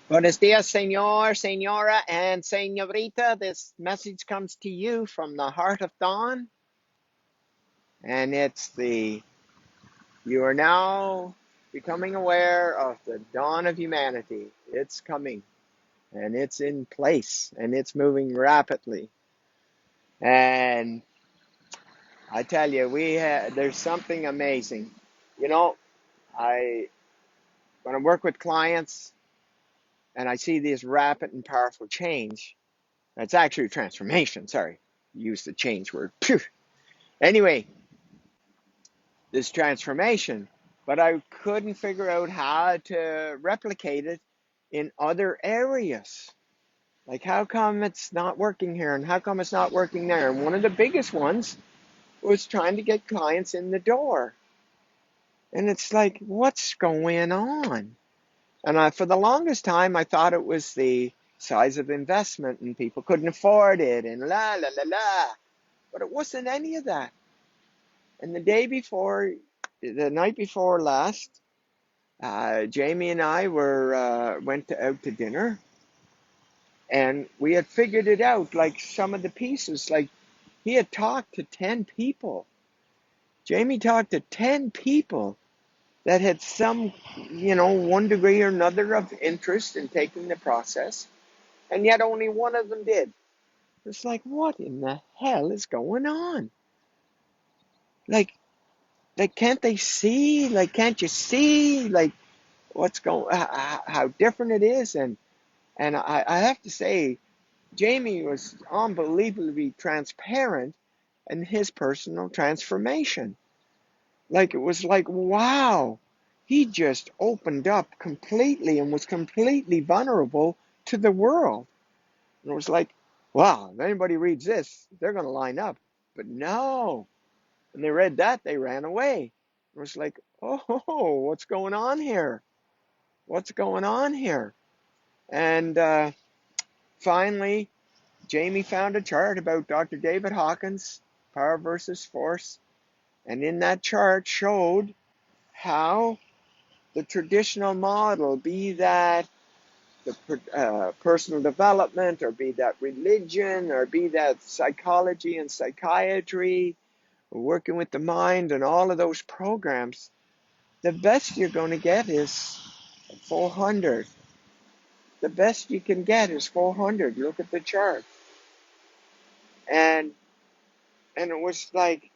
Buenos dias, senor, senora, and senorita. This message comes to you from the heart of dawn, and it's you are now becoming aware of the dawn of humanity. It's coming, and it's in place, and it's moving rapidly. And I tell you, there's something amazing. You know, I when I work with clients and I see this rapid and powerful change, it's actually transformation. Sorry, use the change word. Phew. Anyway, this transformation, but I couldn't figure out how to replicate it in other areas. Like, how come it's not working here and how come it's not working there? And one of the biggest ones was trying to get clients in the door. And it's like, what's going on? And for the longest time, I thought it was the size of investment and people couldn't afford it and la, la, la, la. But it wasn't any of that. And the night before last, Jamie and I went out to dinner, and we had figured it out. Like some of the pieces, like he had talked to 10 people. Jamie talked to 10 people that had some, one degree or another of interest in taking the process, and yet only one of them did. It's like, what in the hell is going on? Like, can't they see? Like, can't you see? Like, how different it is? And I have to say, Jamie was unbelievably transparent in his personal transformation. Like, it was like, wow, he just opened up completely and was completely vulnerable to the world. And it was like, wow, if anybody reads this, they're going to line up. But no, when they read that, they ran away. It was like, oh, what's going on here? What's going on here? And finally, Jamie found a chart about Dr. David Hawkins, power versus force, and in that chart showed how the traditional model, be that the personal development, or be that religion, or be that psychology and psychiatry, or working with the mind, and all of those programs, the best you're going to get is 400. The best you can get is 400. Look at the chart. And it was like,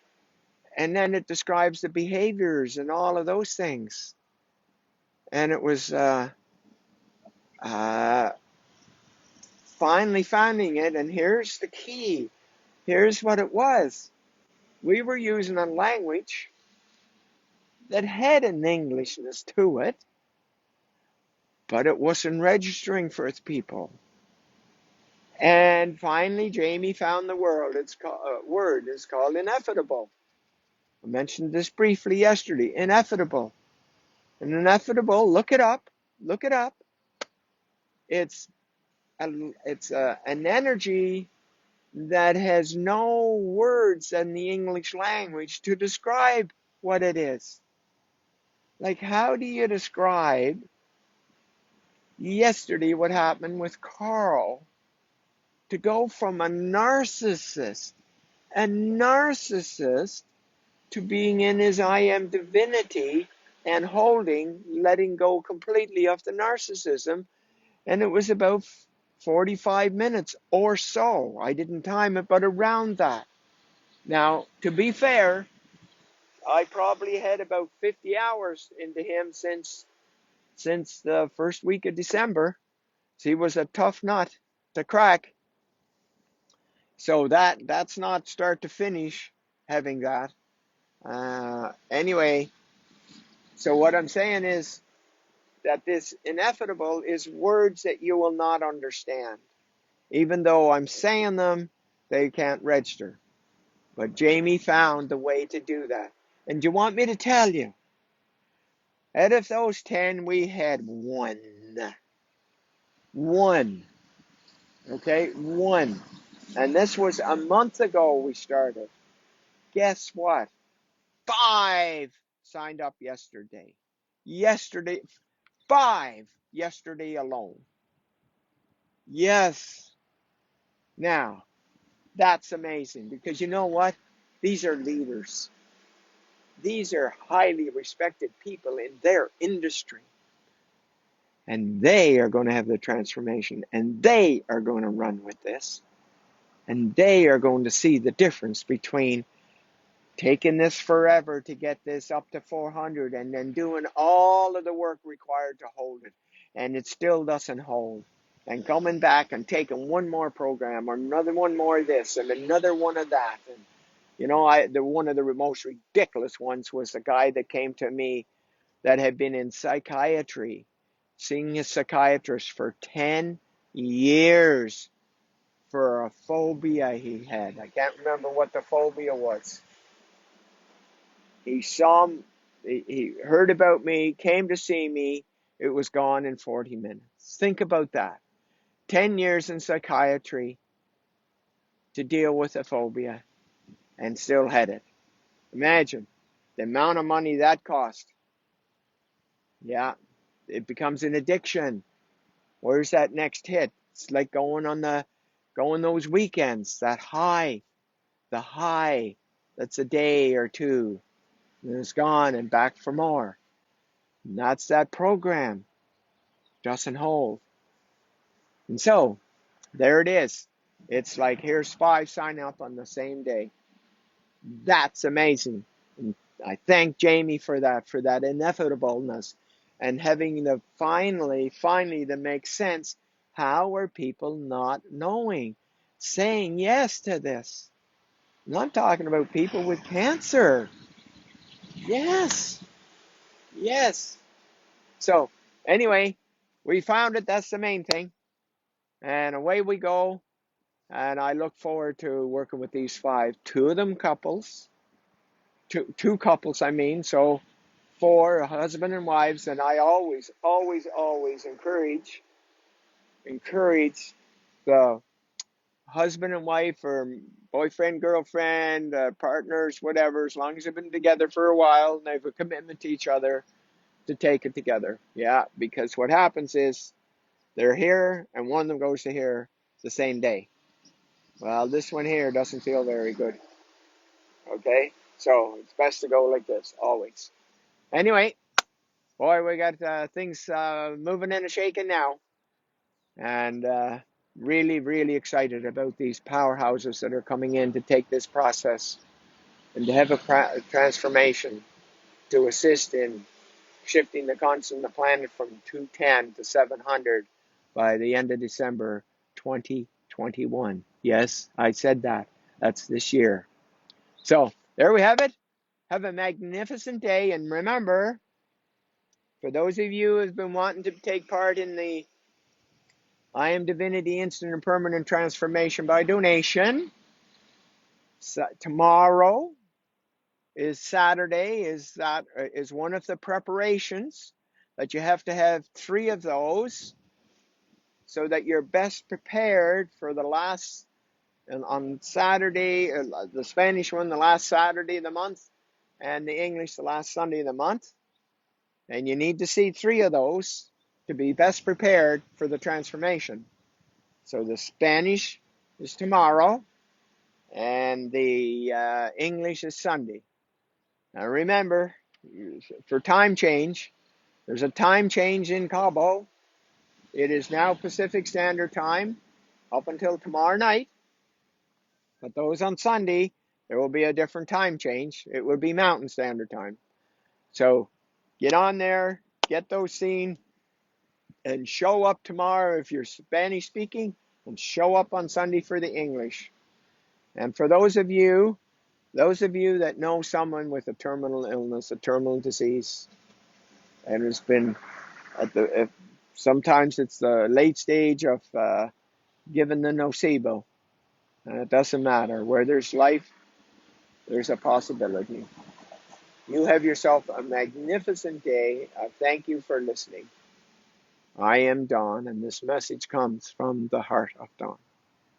and then it describes the behaviors and all of those things. And it was uh, finally finding it, and here's the key. Here's what it was. We were using a language that had an Englishness to it, but it wasn't registering for its people. And finally, Jamie found the word. Word. It's called inevitable. I mentioned this briefly yesterday. Inevitable. And inevitable, look it up. Look it up. It's an energy that has no words in the English language to describe what it is. Like, how do you describe yesterday what happened with Carl to go from a narcissist to being in his I am divinity and letting go completely of the narcissism? And it was about 45 minutes or so. I didn't time it, but around that. Now, to be fair, I probably had about 50 hours into him since the first week of December. So he was a tough nut to crack. So that's not start to finish having that. Anyway, so what I'm saying is that this inevitable is words that you will not understand. Even though I'm saying them, they can't register. But Jamie found the way to do that. And do you want me to tell you? Out of those 10, we had one. One. Okay? One. And this was a month ago we started. Guess what? 5 signed up yesterday. Yesterday. 5 yesterday alone. Yes. Now, that's amazing because you know what? These are leaders. These are highly respected people in their industry. And they are going to have the transformation. And they are going to run with this. And they are going to see the difference between taking this forever to get this up to 400 and then doing all of the work required to hold it. And it still doesn't hold. And coming back and taking one more program or another one more of this and another one of that. And you know, one of the most ridiculous ones was the guy that came to me that had been in psychiatry, seeing a psychiatrist for 10 years for a phobia he had. I can't remember what the phobia was. He saw, he heard about me, came to see me. It was gone in 40 minutes. Think about that. 10 years in psychiatry to deal with a phobia and still had it. Imagine the amount of money that cost. Yeah, it becomes an addiction. Where's that next hit? It's like going those weekends, that high, the high. That's a day or two. And it's gone and back for more. And that's that program. Doesn't hold. And so, there it is. It's like, here's 5 sign up on the same day. That's amazing. And I thank Jamie for that inevitableness and having the finally to make sense. How are people not knowing? Saying yes to this. I'm not talking about people with cancer. Yes. Yes. So, anyway, we found it. That's the main thing. And away we go. And I look forward to working with these 5. 2 of them couples. Two couples, I mean. So, 4 husband and wives. And I always encourage the husband and wife or boyfriend, girlfriend, partners, whatever, as long as they've been together for a while and they have a commitment to each other, to take it together. Yeah, because what happens is they're here and one of them goes to here the same day. Well, this one here doesn't feel very good. Okay? So it's best to go like this, always. Anyway, boy, we got things moving and shaking now. And really excited about these powerhouses that are coming in to take this process and to have a transformation to assist in shifting the constant of the planet from 210 to 700 by the end of December 2021. Yes, I said that. That's this year. So there we have it. Have a magnificent day. And remember, for those of you who have been wanting to take part in the I Am Divinity Instant and Permanent Transformation by Donation, so tomorrow is Saturday, is one of the preparations that you have to have 3 of those so that you're best prepared for the last, and on Saturday, the Spanish one, the last Saturday of the month, and the English, the last Sunday of the month. And you need to see 3 of those to be best prepared for the transformation. So the Spanish is tomorrow, and the English is Sunday. Now remember, for time change, there's a time change in Cabo. It is now Pacific Standard Time up until tomorrow night. But those on Sunday, there will be a different time change. It will be Mountain Standard Time. So get on there, get those seen, and show up tomorrow if you're Spanish speaking, and show up on Sunday for the English. And for those of you that know someone with a terminal illness, a terminal disease, and has been sometimes it's the late stage of giving the nocebo. It doesn't matter. Where there's life, there's a possibility. You have yourself a magnificent day. Thank you for listening. I am Don, and this message comes from the heart of Don.